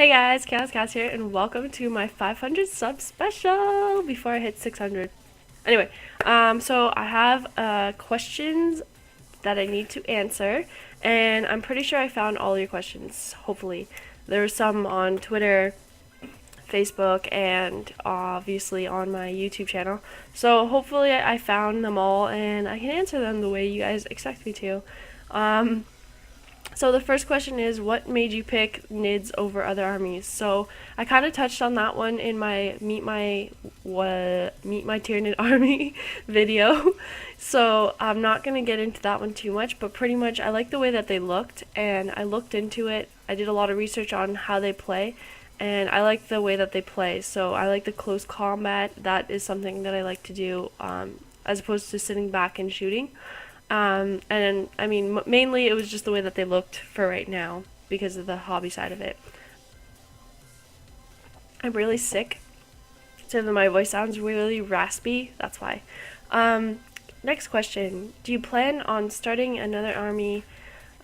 Hey guys, KaosKass here, and welcome to my 500 sub special before I hit 600. Anyway, so I have questions that I need to answer, and I'm pretty sure I found all your questions, hopefully. There's some on Twitter, Facebook, and obviously on my YouTube channel. So hopefully I found them all, and I can answer them the way you guys expect me to. So the first question is, what made you pick Nids over other armies? So I kind of touched on that one in my Meet My Tyranid army video. So I'm not going to get into that one too much, but pretty much I like the way that they looked, and I looked into it. I did a lot of research on how they play, and I like the way that they play. So I like the close combat. That is something that I like to do, as opposed to sitting back and shooting. And I mean, mainly it was just the way that they looked for right now because of the hobby side of it. I'm really sick, so my voice sounds really raspy. That's why. Next question: do you plan on starting another army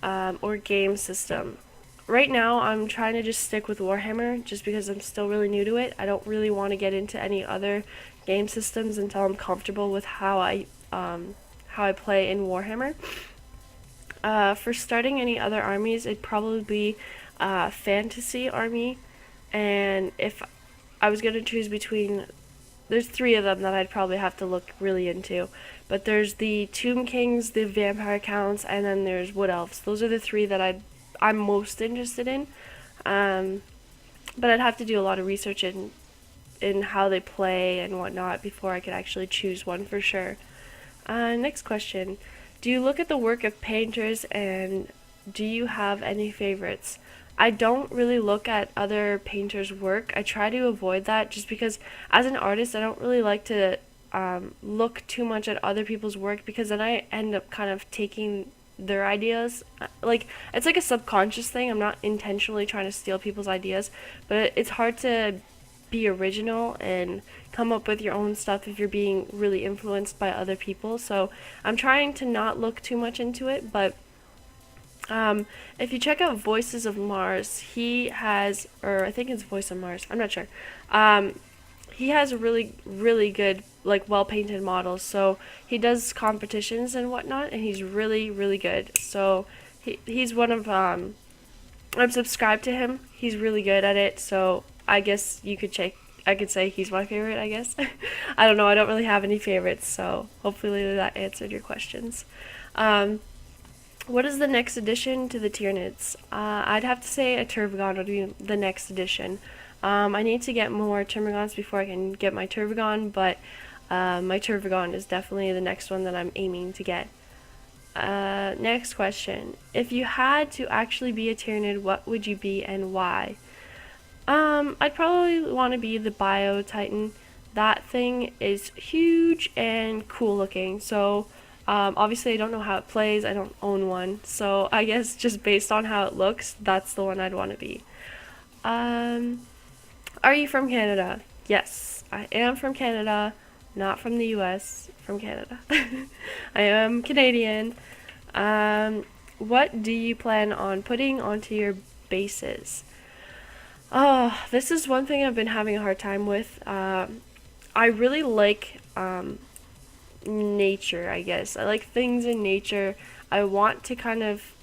or game system? Right now, I'm trying to just stick with Warhammer, just because I'm still really new to it. I don't really want to get into any other game systems until I'm comfortable with how I play in Warhammer. For starting any other armies, it'd probably be a fantasy army, and if I was going to choose between, there's three of them that I'd probably have to look really into, but there's the Tomb Kings, the Vampire Counts, and then there's Wood Elves. Those are the three that I'm most interested in, but I'd have to do a lot of research in how they play and whatnot before I could actually choose one for sure. Next question. Do you look at the work of painters, and do you have any favorites? I don't really look at other painters' work. I try to avoid that just because as an artist I don't really like to look too much at other people's work, because then I end up kind of taking their ideas. Like, it's like a subconscious thing. I'm not intentionally trying to steal people's ideas, but it's hard to be original and come up with your own stuff if you're being really influenced by other people. So I'm trying to not look too much into it, but if you check out Voices of Mars, he has, or I think it's Voice of Mars, I'm not sure. He has really good, like, well painted models. So he does competitions and whatnot, and he's really good. So he's one of I'm subscribed to him. He's really good at it. So I guess you could check. I could say he's my favorite, I guess. I don't know. I don't really have any favorites, so hopefully that answered your questions. What is the next addition to the Tyranids? I'd have to say a Turvagon would be the next addition. I need to get more Termagants before I can get my Turvagon, but my Turvagon is definitely the next one that I'm aiming to get. Next question. If you had to actually be a Tyranid, what would you be and why? I'd probably want to be the Bio Titan. That thing is huge and cool looking. So, obviously I don't know how it plays. I don't own one. So I guess just based on how it looks, that's the one I'd want to be. Are you from Canada? Yes, I am from Canada. Not from the US, from Canada. I am Canadian. What do you plan on putting onto your bases? Oh, this is one thing I've been having a hard time with. I really like nature, I guess. I like things in nature. I want to kind of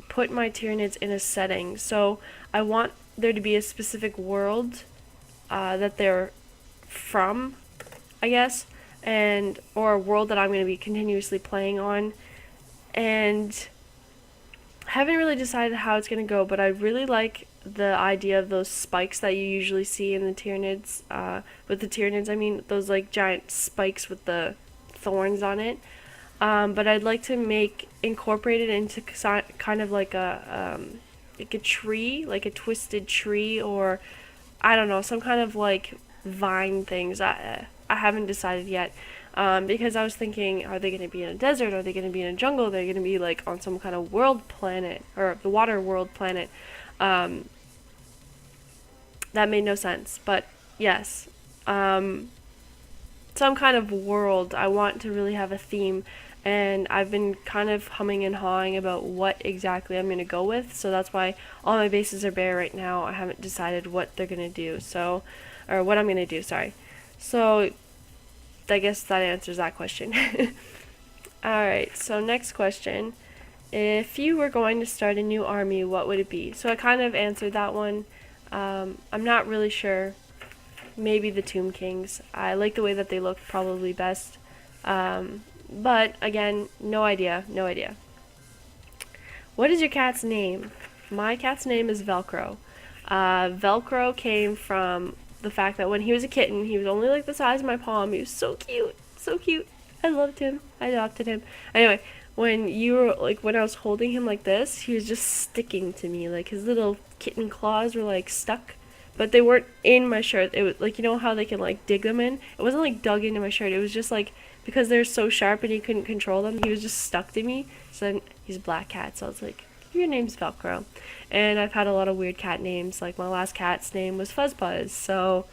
put my Tyranids in a setting. So I want there to be a specific world that they're from, I guess, and or a world that I'm going to be continuously playing on. And I haven't really decided how it's going to go, but I really like the idea of those spikes that you usually see in the Tyranids, with the Tyranids, I mean, those like giant spikes with the thorns on it. But I'd like to incorporate it into kind of like a tree, like a twisted tree, or I don't know, some kind of like vine things. I haven't decided yet. Because I was thinking, are they going to be in a desert? Are they going to be in a jungle? They're going to be like on some kind of world planet, or the water world planet. That made no sense, but yes. Some kind of world. I want to really have a theme, and I've been kind of humming and hawing about what exactly I'm going to go with. So that's why all my bases are bare right now. I haven't decided what they're going to do. So, or what I'm going to do, sorry. So I guess that answers that question. Alright, so next question. If you were going to start a new army, what would it be? So I kind of answered that one. I'm not really sure. Maybe the Tomb Kings. I like the way that they look probably best. But again, no idea. What is your cat's name? My cat's name is Velcro. Velcro came from the fact that when he was a kitten, he was only like the size of my palm. He was so cute, so cute. I loved him. I adopted him. Anyway, when I was holding him like this, he was just sticking to me. Like his little kitten claws were like stuck, but they weren't in my shirt. It was like, you know how they can like dig them in? It wasn't like dug into my shirt. It was just like, because they're so sharp and he couldn't control them, he was just stuck to me. So then he's a black cat, so I was like, your name's Velcro. And I've had a lot of weird cat names. Like my last cat's name was Fuzzbuzz, so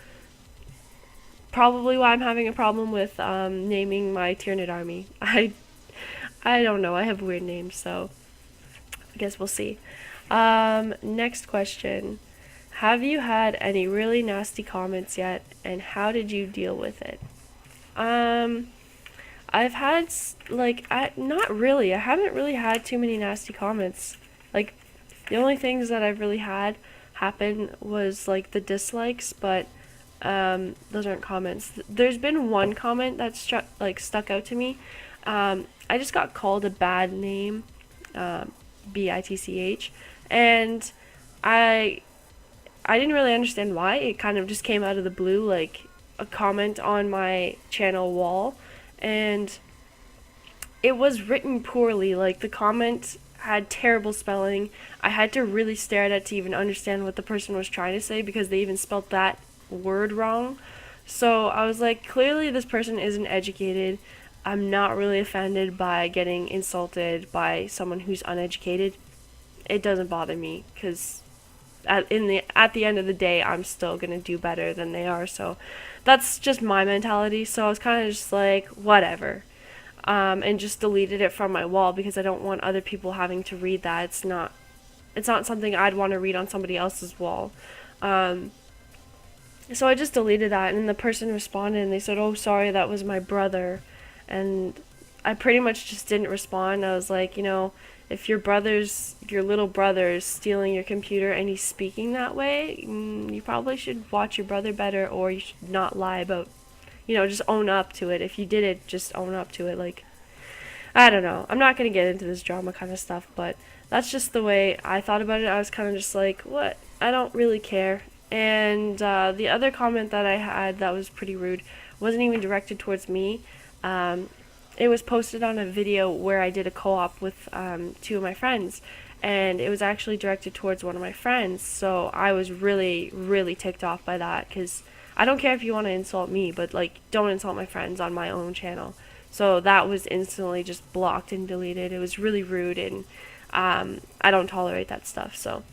probably why I'm having a problem with naming my Tyranid army. I don't know. I have weird names, so I guess we'll see. Next question. Have you had any really nasty comments yet, and how did you deal with it? I've had, not really. I haven't really had too many nasty comments. Like, the only things that I've really had happen was, like, the dislikes, but, those aren't comments. There's been one comment that stuck out to me. I just got called a bad name, BITCH, and I didn't really understand why. It kind of just came out of the blue, like a comment on my channel wall, and it was written poorly. Like the comment had terrible spelling. I had to really stare at it to even understand what the person was trying to say, because they even spelled that word wrong. So I was like, clearly this person isn't educated. I'm not really offended by getting insulted by someone who's uneducated. It doesn't bother me, because at the end of the day, I'm still gonna do better than they are. So that's just my mentality. So I was kind of just like, whatever, and just deleted it from my wall, because I don't want other people having to read that. It's not something I'd want to read on somebody else's wall. So I just deleted that, and the person responded and they said, "Oh, sorry, that was my brother." And I pretty much just didn't respond. I was like, if your little brother is stealing your computer and he's speaking that way, you probably should watch your brother better, or you should not lie about, just own up to it. If you did it, just own up to it. Like, I don't know. I'm not going to get into this drama kind of stuff, but that's just the way I thought about it. I was kind of just like, what? I don't really care. And the other comment that I had that was pretty rude wasn't even directed towards me. It was posted on a video where I did a co-op with two of my friends, and it was actually directed towards one of my friends. So I was really, really ticked off by that, because I don't care if you want to insult me, but like, don't insult my friends on my own channel. So that was instantly just blocked and deleted. It was really rude, and I don't tolerate that stuff. So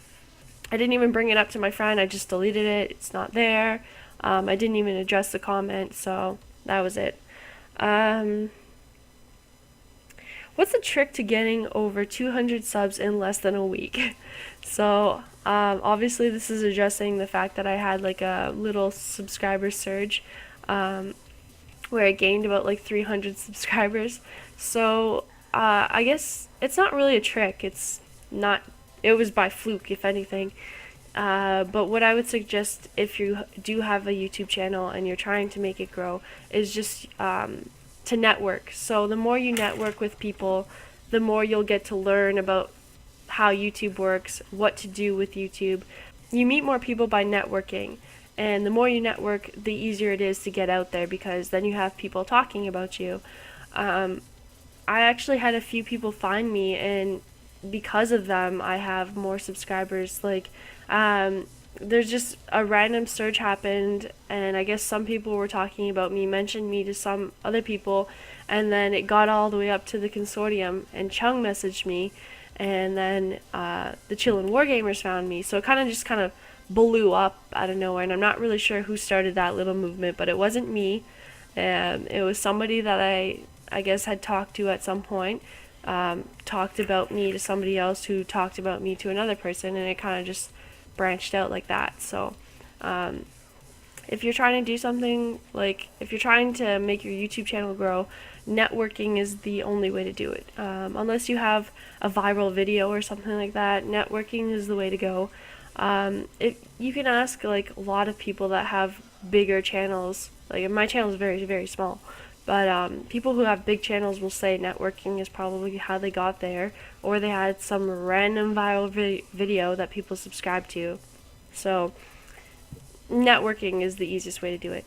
I didn't even bring it up to my friend. I just deleted it. It's not there. I didn't even address the comment, so that was it. What's the trick to getting over 200 subs in less than a week? So, obviously this is addressing the fact that I had like a little subscriber surge, where I gained about like 300 subscribers. So, I guess it's not really a trick. It was by fluke, if anything. But what I would suggest, if you do have a YouTube channel and you're trying to make it grow, is just to network. So the more you network with people, the more you'll get to learn about how YouTube works, what to do with YouTube. You meet more people by networking, and the more you network, the easier it is to get out there, because then you have people talking about you. I actually had a few people find me, and because of them, I have more subscribers. Like, there's just a random search happened, and I guess some people were talking about me, mentioned me to some other people, and then it got all the way up to the consortium, and Chung messaged me, and then the Chillin' Wargamers found me. So it kind of blew up out of nowhere, and I'm not really sure who started that little movement, but it wasn't me. It was somebody that I I guess had talked to at some point talked about me to somebody else who talked about me to another person, and it kind of just branched out like that. So if you're trying to do something, like if you're trying to make your YouTube channel grow, networking is the only way to do it. Unless you have a viral video or something like that, networking is the way to go. You can ask like a lot of people that have bigger channels. Like my channel is very, very small, but people who have big channels will say networking is probably how they got there, or they had some random viral video that people subscribe to. So networking is the easiest way to do it.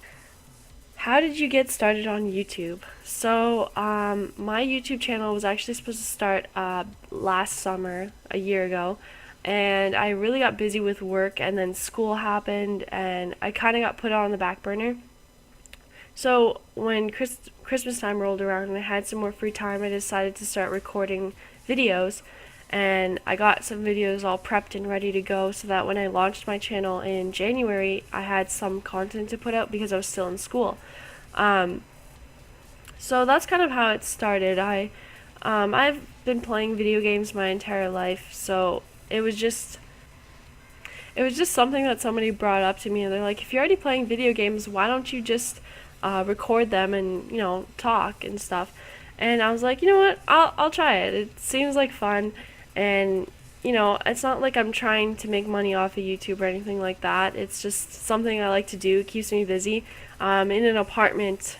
How did you get started on YouTube? So my YouTube channel was actually supposed to start last summer, a year ago, and I really got busy with work, and then school happened, and I kind of got put on the back burner. So when Christmas time rolled around and I had some more free time, I decided to start recording videos, and I got some videos all prepped and ready to go so that when I launched my channel in January, I had some content to put out because I was still in school. So that's kind of how it started. I've been playing video games my entire life, so it was just something that somebody brought up to me, and they're like, if you're already playing video games, why don't you just record them and, you know, talk and stuff. And I was like, you know what, I'll try it. It seems like fun, and you know, it's not like I'm trying to make money off of YouTube or anything like that. It's just something I like to do. It keeps me busy. I'm in an apartment,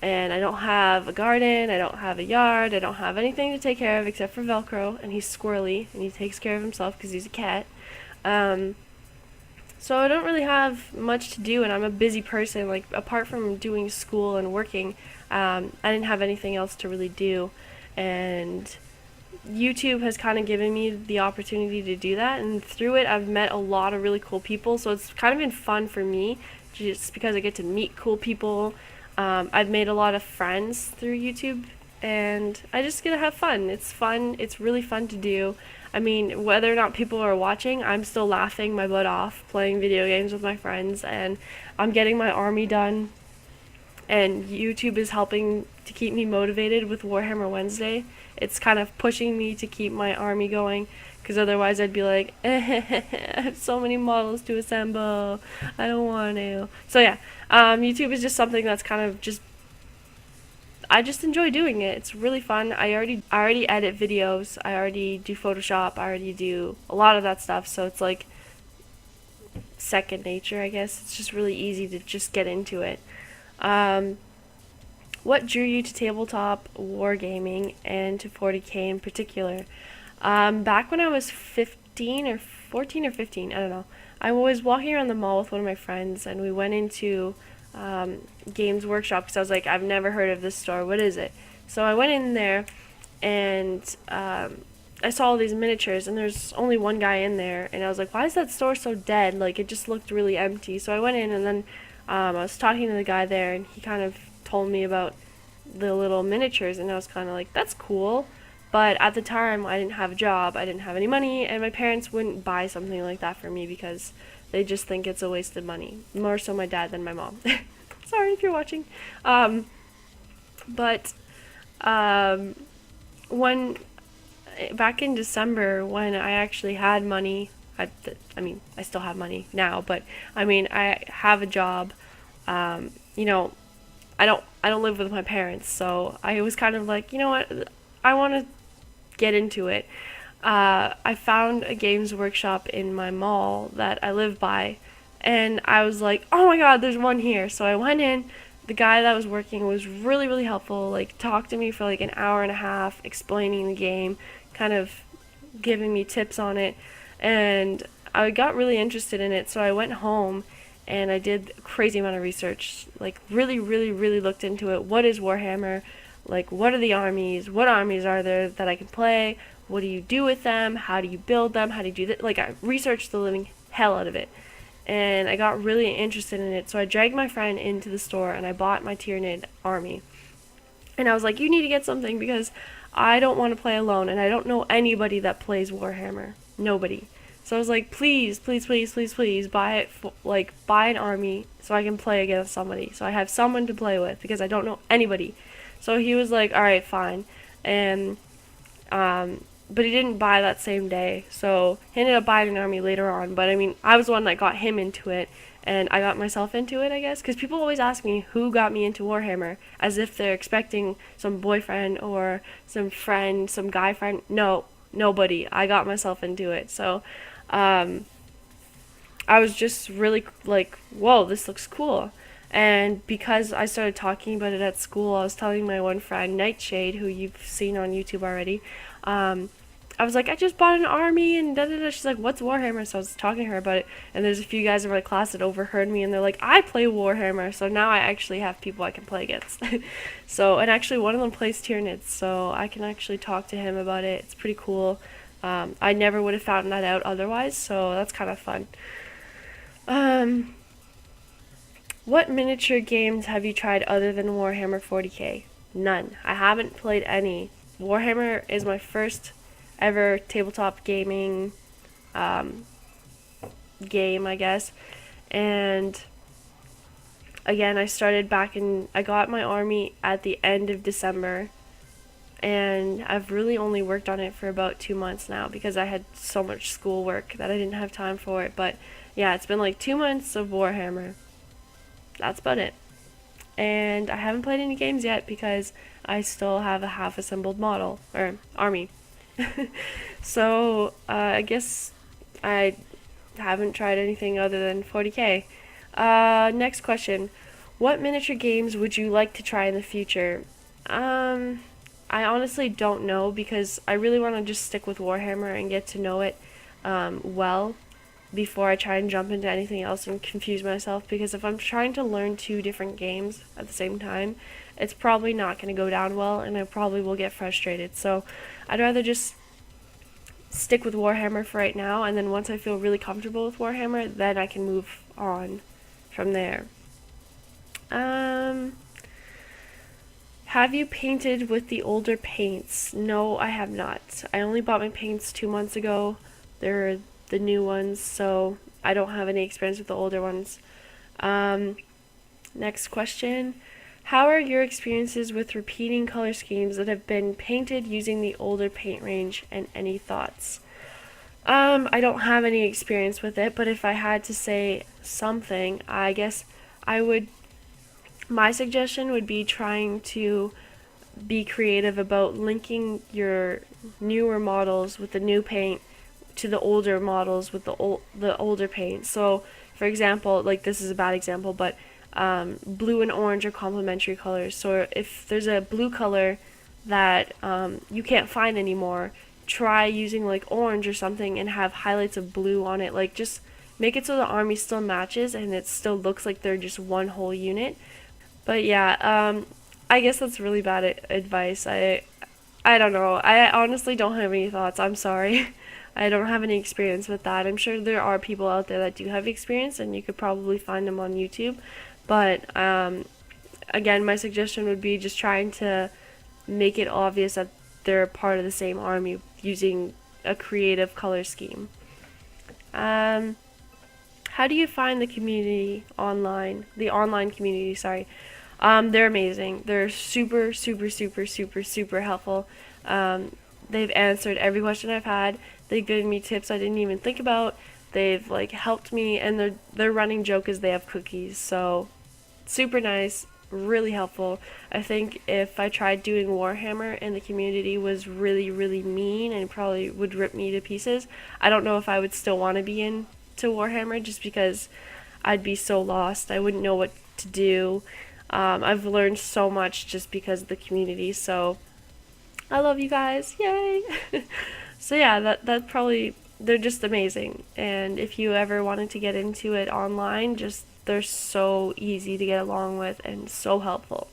and I don't have a garden, I don't have a yard, I don't have anything to take care of except for Velcro, and he's squirrely, and he takes care of himself because he's a cat. So I don't really have much to do, and I'm a busy person. Like, apart from doing school and working, I didn't have anything else to really do, and YouTube has kind of given me the opportunity to do that, and through it I've met a lot of really cool people, so it's kind of been fun for me just because I get to meet cool people. I've made a lot of friends through YouTube, and I just get to have fun. It's fun. It's really fun to do. I mean, whether or not people are watching, I'm still laughing my butt off playing video games with my friends, and I'm getting my army done, and YouTube is helping to keep me motivated with Warhammer Wednesday. It's kind of pushing me to keep my army going, because otherwise I'd be like, I have so many models to assemble, I don't want to. So yeah, YouTube is just something that's kind of just, I just enjoy doing it. It's really fun. I already edit videos, I already do Photoshop, I already do a lot of that stuff, so it's like second nature, I guess. It's just really easy to just get into it. What drew you to tabletop wargaming and to 40K in particular? Back when I was 15 or 14 or 15, I don't know, I was walking around the mall with one of my friends, and we went into Games Workshop because I was like, I've never heard of this store, what is it? So I went in there, and I saw all these miniatures, and there's only one guy in there, and I was like, why is that store so dead? Like, it just looked really empty. So I went in, and then I was talking to the guy there, and he kind of told me about the little miniatures, and I was kind of like, that's cool. But at the time, I didn't have a job, I didn't have any money, and my parents wouldn't buy something like that for me because they just think it's a waste of money. More so my dad than my mom. Sorry if you're watching. When back in December, when I actually had money, I mean, I still have money now, but I mean, I have a job. You know, I don't live with my parents, so I was kind of like, you know what, I want to get into it. I found a Games Workshop in my mall that I live by, and I was like, oh my god, there's one here. So I went in. The guy that was working was really, really helpful, like talked to me for like an hour and a half, explaining the game, kind of giving me tips on it, and I got really interested in it. So I went home and I did a crazy amount of research, like really, really, really looked into it. What is Warhammer? Like, what are the armies? What armies are there that I can play? What do you do with them? How do you build them? How do you do that? Like, I researched the living hell out of it, and I got really interested in it. So I dragged my friend into the store, and I bought my Tyranid army. And I was like, you need to get something because I don't want to play alone, and I don't know anybody that plays Warhammer. Nobody. So I was like, please, please, please, please, please, buy it, buy an army so I can play against somebody. So I have someone to play with because I don't know anybody. So he was like, all right, fine. And but he didn't buy that same day, so he ended up buying an army later on. But I mean, I was the one that got him into it, and I got myself into it, I guess, because people always ask me who got me into Warhammer, as if they're expecting some boyfriend or some friend, some guy friend. No, nobody. I got myself into it. So I was just really like, whoa, this looks cool. And because I started talking about it at school, I was telling my one friend, Nightshade, who you've seen on YouTube already, I was like, I just bought an army and da da da. She's like, what's Warhammer? So I was talking to her about it, and there's a few guys in my class that overheard me, and they're like, I play Warhammer. So now I actually have people I can play against. So, and actually one of them plays Tyranids, so I can actually talk to him about it. It's pretty cool. I never would have found that out otherwise, so that's kind of fun. What miniature games have you tried other than Warhammer 40k? None. I haven't played any. Warhammer is my first ever tabletop gaming game, I guess. And again, I got my army at the end of December, and I've really only worked on it for about 2 months now because I had so much schoolwork that I didn't have time for it. But yeah, it's been like 2 months of Warhammer. That's about it. And I haven't played any games yet because I still have a half assembled model or army. So I guess I haven't tried anything other than 40k. Next question. What miniature games would you like to try in the future? I honestly don't know because I really want to just stick with Warhammer and get to know it well before I try and jump into anything else and confuse myself, because if I'm trying to learn 2 different games at the same time, it's probably not going to go down well and I probably will get frustrated. So I'd rather just stick with Warhammer for right now, and then once I feel really comfortable with Warhammer, then I can move on from there. Have you painted with the older paints? No, I have not. I only bought my paints 2 months ago. They're the new ones, so I don't have any experience with the older ones. Next question. How are your experiences with repeating color schemes that have been painted using the older paint range, and any thoughts? I don't have any experience with it, but if I had to say something, I guess my suggestion would be trying to be creative about linking your newer models with the new paint to the older models with the older paint. So, for example, like this is a bad example, but blue and orange are complementary colors. So if there's a blue color that you can't find anymore, try using like orange or something and have highlights of blue on it. Like just make it so the army still matches and it still looks like they're just one whole unit. But yeah, I guess that's really bad advice. I don't know. I honestly don't have any thoughts. I'm sorry. I don't have any experience with that. I'm sure there are people out there that do have experience, and you could probably find them on YouTube. But again, my suggestion would be just trying to make it obvious that they're part of the same army using a creative color scheme. How do you find the community online? The online community, sorry. They're amazing. They're super, super, super, super, super helpful. They've answered every question I've had. They've given me tips I didn't even think about. They've like helped me, and their running joke is they have cookies. So super nice, really helpful. I think if I tried doing Warhammer and the community was really, really mean and probably would rip me to pieces, I don't know if I would still want to be into Warhammer, just because I'd be so lost. I wouldn't know what to do. I've learned so much just because of the community, so I love you guys. Yay! So yeah, that probably, they're just amazing. And if you ever wanted to get into it online, just they're so easy to get along with and so helpful.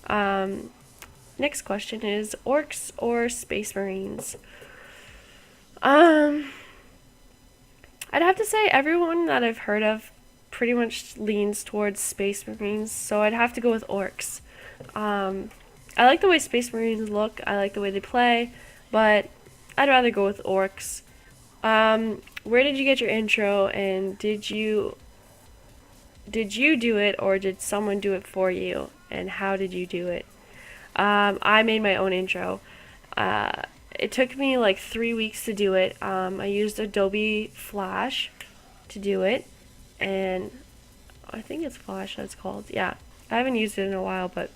Next question is orcs or space marines? I'd have to say everyone that I've heard of pretty much leans towards space marines, so I'd have to go with orcs. I like the way space marines look, I like the way they play, but I'd rather go with orcs. Where did you get your intro, and did you do it or did someone do it for you, and how did you do it? I made my own intro. It took me like 3 weeks to do it. I used Adobe Flash to do it, and I think it's Flash that's called. Yeah, I haven't used it in a while, but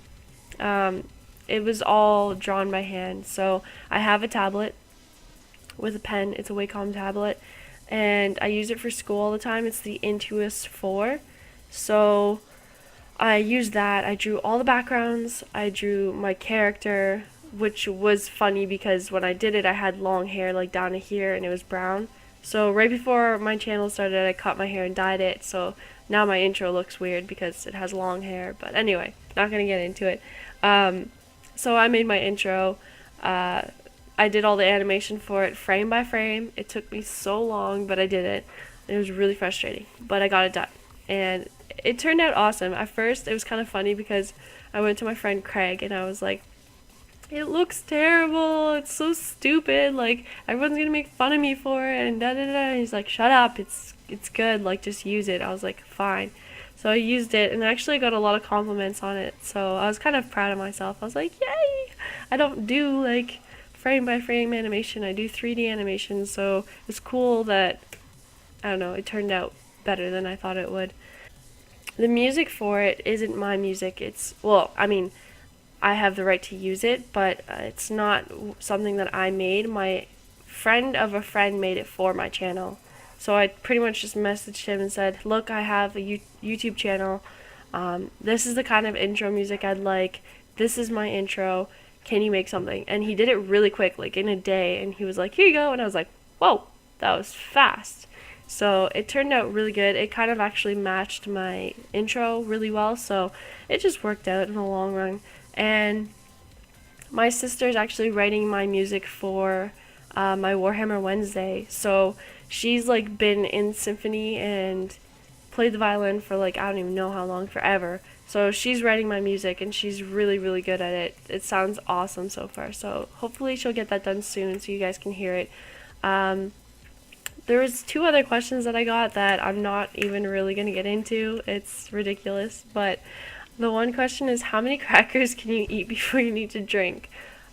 it was all drawn by hand. So I have a tablet with a pen. It's a Wacom tablet, and I use it for school all the time. It's the Intuos 4. So I used that. I drew all the backgrounds. I drew my character, which was funny because when I did it, I had long hair like down to here, and it was brown. So right before my channel started, I cut my hair and dyed it. So now my intro looks weird because it has long hair. But anyway, not gonna get into it. So I made my intro. I did all the animation for it frame by frame. It took me so long, but I did it. It was really frustrating, but I got it done. And it turned out awesome. At first, it was kind of funny because I went to my friend Craig and I was like, it looks terrible. It's so stupid. Like, everyone's gonna make fun of me for it and da da da. And he's like, shut up. It's good. Like, just use it. I was like, fine. So I used it and I actually got a lot of compliments on it. So I was kind of proud of myself. I was like, yay! I don't do like frame by frame animation. I do 3D animation. So it's cool that, I don't know, it turned out better than I thought it would. The music for it isn't my music. It's, well, I mean, I have the right to use it, but it's not something that I made. My friend of a friend made it for my channel. So I pretty much just messaged him and said, look, I have a YouTube channel. This is the kind of intro music I'd like. This is my intro. Can you make something? And he did it really quick, like in a day. And he was like, here you go. And I was like, whoa, that was fast. So it turned out really good. It kind of actually matched my intro really well. So it just worked out in the long run. And my sister's actually writing my music for my Warhammer Wednesday. So she's like been in symphony and played the violin for like, I don't even know how long, forever. So she's writing my music and she's really, really good at it. It sounds awesome so far. So hopefully she'll get that done soon so you guys can hear it. There was 2 other questions that I got that I'm not even really going to get into. It's ridiculous. But the one question is, how many crackers can you eat before you need to drink?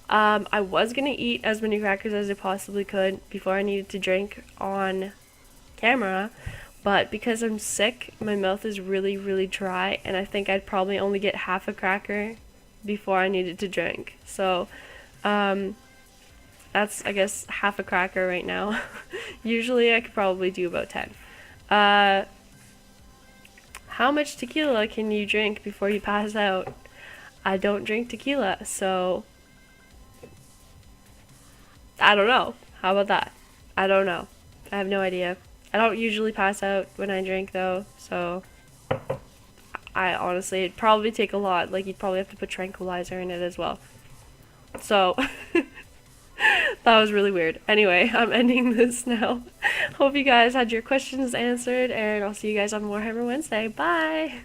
I was going to eat as many crackers as I possibly could before I needed to drink on camera. But because I'm sick, my mouth is really, really dry. And I think I'd probably only get half a cracker before I needed to drink. So, that's, I guess, half a cracker right now. Usually I could probably do about 10. How much tequila can you drink before you pass out? I don't drink tequila, so I don't know. How about that? I don't know. I have no idea. I don't usually pass out when I drink though, so I honestly, it'd probably take a lot. Like, you'd probably have to put tranquilizer in it as well. So that was really weird. Anyway, I'm ending this now. Hope you guys had your questions answered, and I'll see you guys on Warhammer Wednesday. Bye!